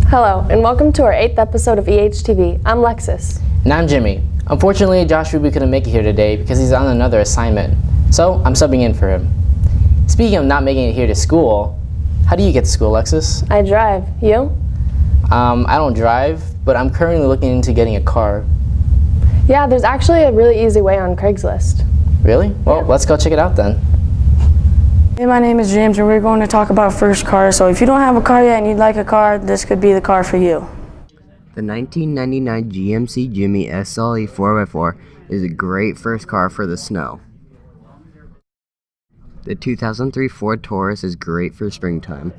Hello, and welcome to our 8th episode of EHTV. I'm Lexus. And I'm Jimmy. Unfortunately, Josh Ruby couldn't make it here today because he's on another assignment, so I'm subbing in for him. Speaking of not making it here to school, how do you get to school, Lexus? I drive. You? I don't drive, but I'm currently looking into getting a car. Yeah, there's actually a really easy way on Craigslist. Really? Well, Yeah. Let's go check it out then. Hey, my name is James and we're going to talk about first cars. So if you don't have a car yet and you'd like a car, this could be the car for you. The 1999 GMC Jimmy SLE 4x4 is a great first car for the snow. The 2003 Ford Taurus is great for springtime.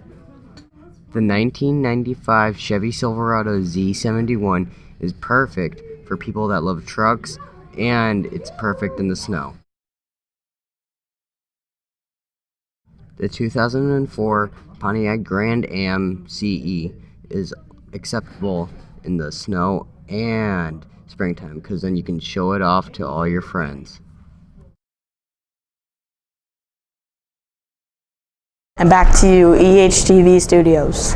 The 1995 Chevy Silverado Z71 is perfect for people that love trucks, and it's perfect in the snow. The 2004 Pontiac Grand Am CE is acceptable in the snow and springtime because then you can show it off to all your friends. And back to you, EHTV Studios.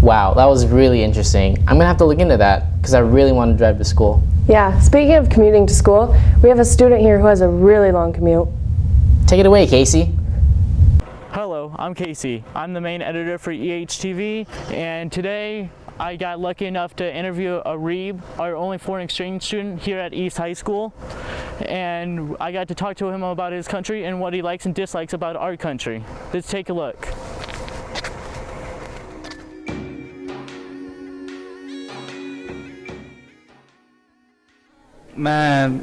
Wow, that was really interesting. I'm gonna have to look into that because I really want to drive to school. Yeah, speaking of commuting to school, we have a student here who has a really long commute. Take it away, Casey. Hello, I'm Casey. I'm the main editor for EHTV, and today I got lucky enough to interview Arib, our only foreign exchange student here at East High School, and I got to talk to him about his country and what he likes and dislikes about our country. Let's take a look. मैं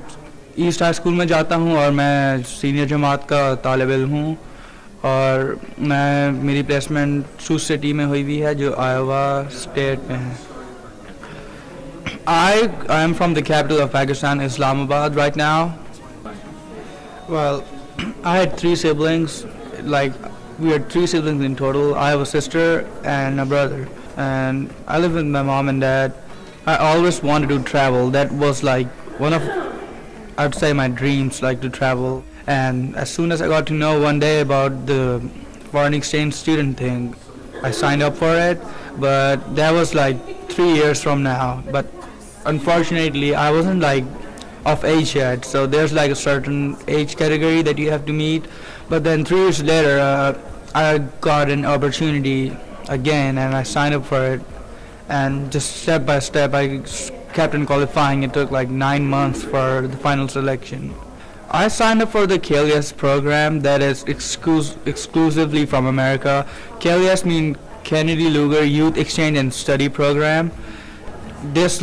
east high school में जाता हूँ और मैं senior जमात का तालिब इल्म हूँ और मेरी प्लेसमेंट सूस सिटी में हुई हुई है जो आयोवा स्टेट में है. I am from the capital of Pakistan, Islamabad, right now. Well, I had three siblings. We had three siblings in total. I have a sister and a brother, and I live with my mom and dad. I always wanted to travel. That was one of, I'd say, my dreams, to travel. And as soon as I got to know one day about the foreign exchange student thing, I signed up for it. But that was 3 years from now. But unfortunately, I wasn't of age yet. So there's a certain age category that you have to meet. But then 3 years later, I got an opportunity again, and I signed up for it. And just step by step, I kept on qualifying. It took 9 months for the final selection. I signed up for the KLS program that is exclusively from America. KLS means Kennedy Lugar Youth Exchange and Study Program. This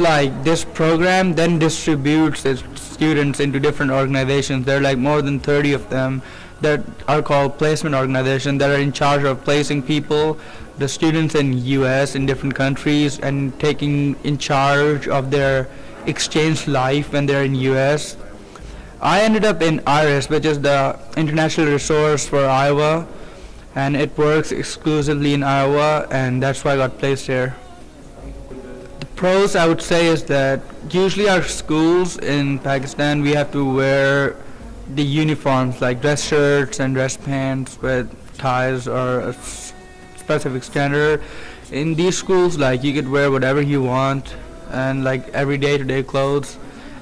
program then distributes its students into different organizations. There are more than 30 of them that are called placement organizations that are in charge of placing people, the students in US, in different countries, and taking in charge of their exchange life when they're in US. I ended up in IRIS, which is the International Resource for Iowa, and it works exclusively in Iowa, and that's why I got placed here. The pros, I would say, is that usually our schools in Pakistan, we have to wear the uniforms, like dress shirts and dress pants with ties or a specific standard. In these schools, you could wear whatever you want and every day-to-day clothes.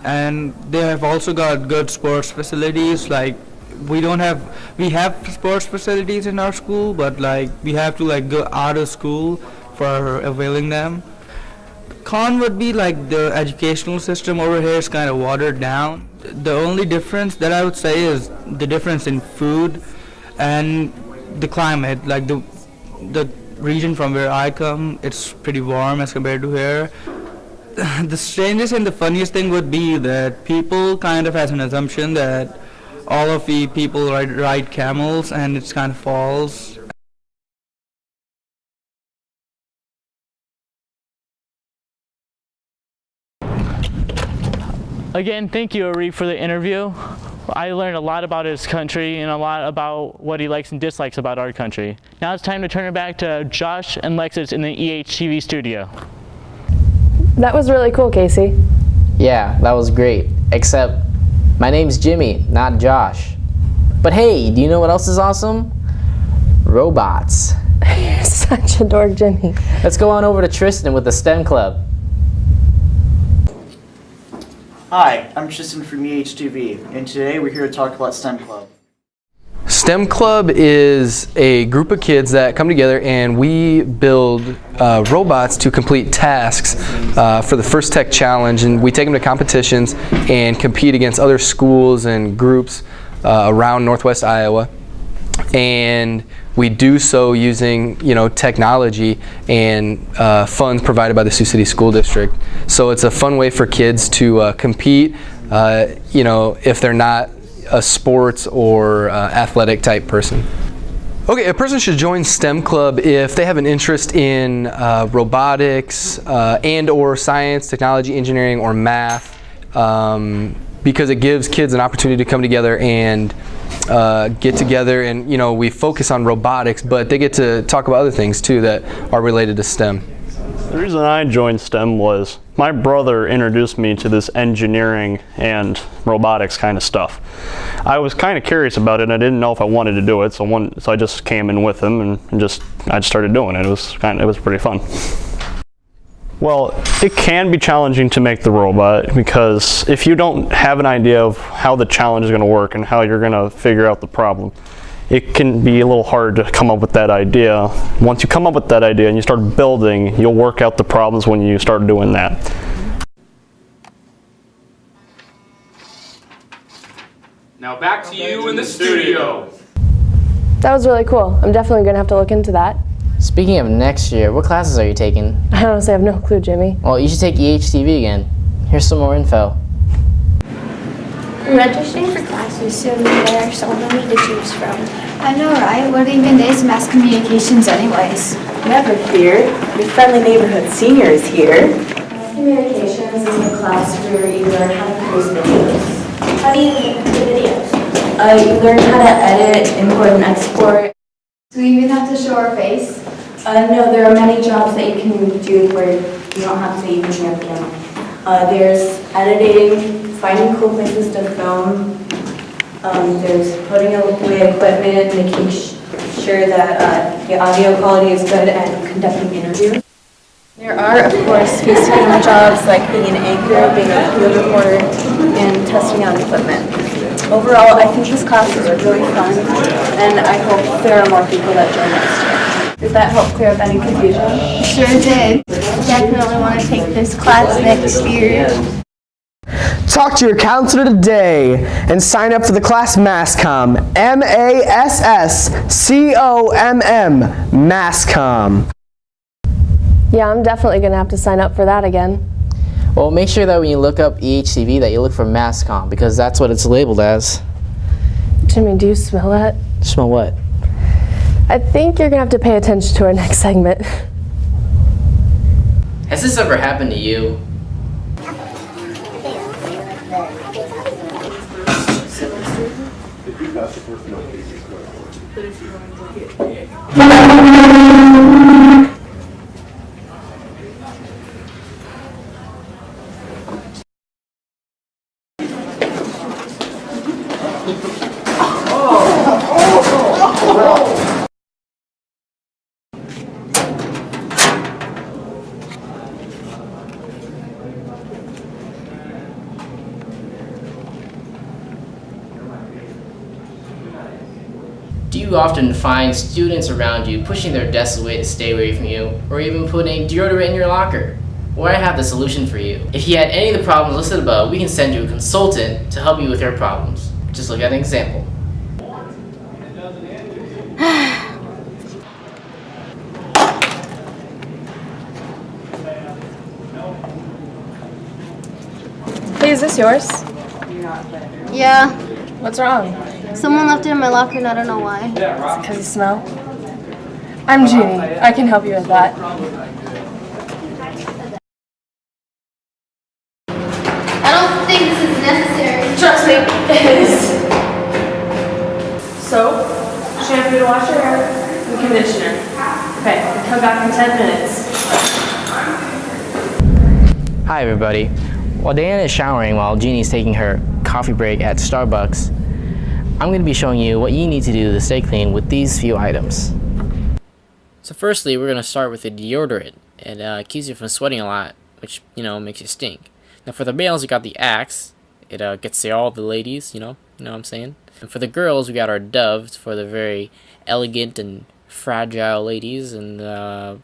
And they have also got good sports facilities. We have sports facilities in our school, but we have to go out of school for availing them. Con would be the educational system over here is kind of watered down. The only difference that I would say is the difference in food and the climate. The region from where I come, it's pretty warm as compared to here. The strangest and the funniest thing would be that people kind of has an assumption that all of the people ride camels and it's kind of false. Again, thank you, Arif, for the interview. I learned a lot about his country and a lot about what he likes and dislikes about our country. Now it's time to turn it back to Josh and Lexus in the EHTV studio. That was really cool, Casey. Yeah, that was great. Except, my name's Jimmy, not Josh. But hey, do you know what else is awesome? Robots. Such a dork, Jimmy. Let's go on over to Tristan with the STEM Club. Hi, I'm Tristan from EHTV, and today we're here to talk about STEM Club. STEM Club is a group of kids that come together and we build robots to complete tasks for the First Tech Challenge, and we take them to competitions and compete against other schools and groups around Northwest Iowa. And we do so using, technology and funds provided by the Sioux City School District. So it's a fun way for kids to compete, if they're not a sports or athletic type person. Okay, a person should join STEM Club if they have an interest in robotics and or science, technology, engineering, or math, because it gives kids an opportunity to come together and get together, and we focus on robotics, but they get to talk about other things too that are related to STEM. The reason I joined STEM was my brother introduced me to this engineering and robotics kind of stuff. I was kind of curious about it and I didn't know if I wanted to do it, so I just came in with him and I just started doing it. It was pretty fun. Well, it can be challenging to make the robot because if you don't have an idea of how the challenge is going to work and how you're going to figure out the problem, it can be a little hard to come up with that idea. Once you come up with that idea and you start building, you'll work out the problems when you start doing that. Now back to you in the studio. That was really cool. I'm definitely going to have to look into that. Speaking of next year, what classes are you taking? I honestly have no clue, Jimmy. Well, you should take EHTV again. Here's some more info. Registering for classes soon, there are so many to choose from. I know, right? What even is mass communications anyways? Never fear. Your friendly neighborhood senior is here. Mass communications is a class where you learn how to produce videos. How do you make the videos? You learn how to edit, import, and export. Do we even have to show our face? No, there are many jobs that you can do where you don't have to even hear them. There's editing, finding cool places to film. There's putting away equipment, making sure that the audio quality is good, and conducting interviews. There are, of course, face-to-camera jobs like being an anchor, being a field reporter, and testing out equipment. Overall, I think these classes are really fun, and I hope there are more people that join next year. Did that help clear up any confusion? Sure did. Definitely want to take this class next year. Talk to your counselor today and sign up for the class MASSCOM. MASSCOMM. MASSCOM. Yeah, I'm definitely going to have to sign up for that again. Well, make sure that when you look up EHTV that you look for MASSCOM because that's what it's labeled as. Jimmy, do you smell that? Smell what? I think you're going to have to pay attention to our next segment. Has this ever happened to you? Do you often find students around you pushing their desks away to stay away from you, or even putting deodorant in your locker? Well, I have the solution for you. If you had any of the problems listed above, we can send you a consultant to help you with your problems. Just look at an example. Hey, is this yours? Yeah. What's wrong? Someone left it in my locker and I don't know why. Because you smell? I'm Jeannie. I can help you with that. I don't think this is necessary. Trust me, it is. So, shampoo to wash your hair and conditioner. Okay, come back in 10 minutes. Hi everybody. While Diana is showering while Jeannie's taking her coffee break at Starbucks, I'm going to be showing you what you need to do to stay clean with these few items. So firstly, we're going to start with the deodorant. It keeps you from sweating a lot, which, makes you stink. Now for the males, we got the Axe. It gets to all the ladies, you know what I'm saying? And for the girls, we got our Doves for the very elegant and fragile ladies. And I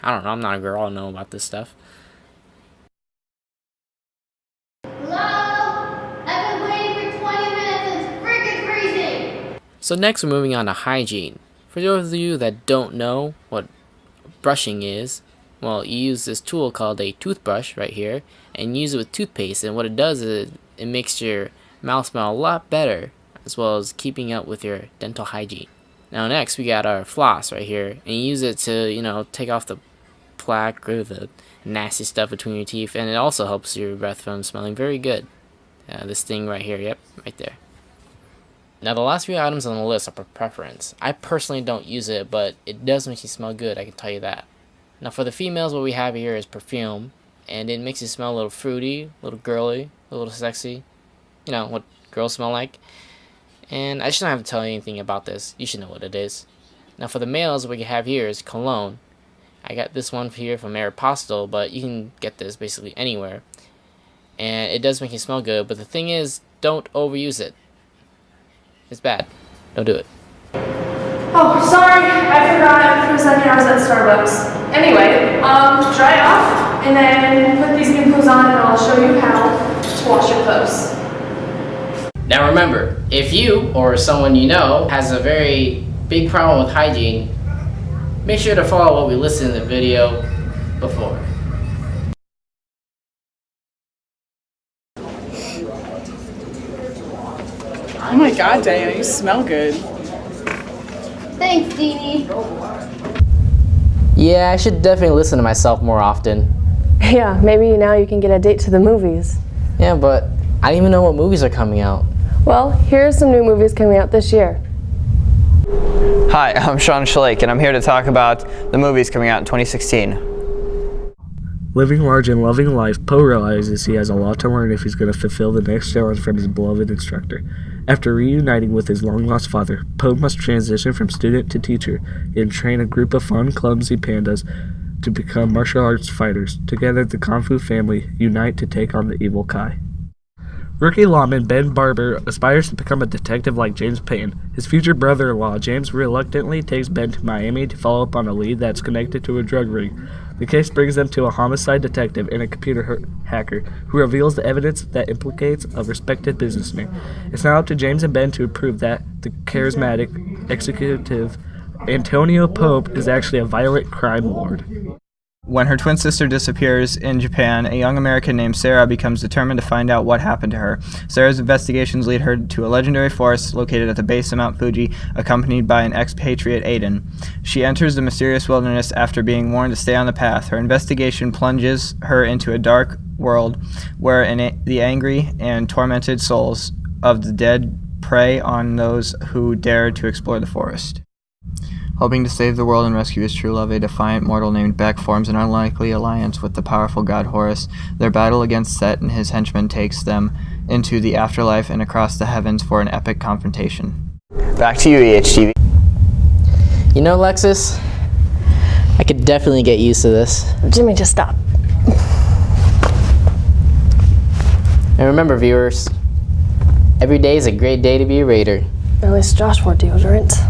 don't know, I'm not a girl, I don't know about this stuff. So next we're moving on to hygiene. For those of you that don't know what brushing is, well, you use this tool called a toothbrush right here and use it with toothpaste, and what it does is it makes your mouth smell a lot better, as well as keeping up with your dental hygiene. Now next we got our floss right here, and you use it to, take off the plaque or the nasty stuff between your teeth, and it also helps your breath from smelling very good. This thing right here, yep, right there. Now the last few items on the list are for preference. I personally don't use it, but it does make you smell good, I can tell you that. Now for the females, what we have here is perfume, and it makes you smell a little fruity, a little girly, a little sexy. You know, what girls smell like. And I shouldn't have to tell you anything about this, you should know what it is. Now for the males, what we have here is cologne. I got this one here from Aeropostale, but you can get this basically anywhere. And it does make you smell good, but the thing is, don't overuse it. It's bad. Don't do it. Oh, sorry, I forgot for a second I was at Starbucks. Anyway, dry it off, and then put these new clothes on, and I'll show you how to wash your clothes. Now remember, if you or someone you know has a very big problem with hygiene, make sure to follow what we listed in the video before. Oh my god, Daniel, you smell good. Thanks, Deanie. Yeah, I should definitely listen to myself more often. Yeah, maybe now you can get a date to the movies. Yeah, but I don't even know what movies are coming out. Well, here are some new movies coming out this year. Hi, I'm Sean Schlake, and I'm here to talk about the movies coming out in 2016. Living large and loving life, Poe realizes he has a lot to learn if he's going to fulfill the next challenge from his beloved instructor. After reuniting with his long-lost father, Poe must transition from student to teacher and train a group of fun, clumsy pandas to become martial arts fighters. Together, the Kung Fu family unite to take on the evil Kai. Rookie lawman Ben Barber aspires to become a detective like James Payne. His future brother-in-law, James, reluctantly takes Ben to Miami to follow up on a lead that's connected to a drug ring. The case brings them to a homicide detective and a computer hacker who reveals the evidence that implicates a respected businessman. It's now up to James and Ben to prove that the charismatic executive Antonio Pope is actually a violent crime lord. When her twin sister disappears in Japan, a young American named Sarah becomes determined to find out what happened to her. Sarah's investigations lead her to a legendary forest located at the base of Mount Fuji, accompanied by an expatriate Aiden. She enters the mysterious wilderness after being warned to stay on the path. Her investigation plunges her into a dark world where the angry and tormented souls of the dead prey on those who dare to explore the forest. Hoping to save the world and rescue his true love, a defiant mortal named Beck forms an unlikely alliance with the powerful god Horus. Their battle against Set and his henchmen takes them into the afterlife and across the heavens for an epic confrontation. Back to you, EHTV. You know, Lexus, I could definitely get used to this. Jimmy, just stop. And remember, viewers, every day is a great day to be a Raider. At least Josh wore deodorant.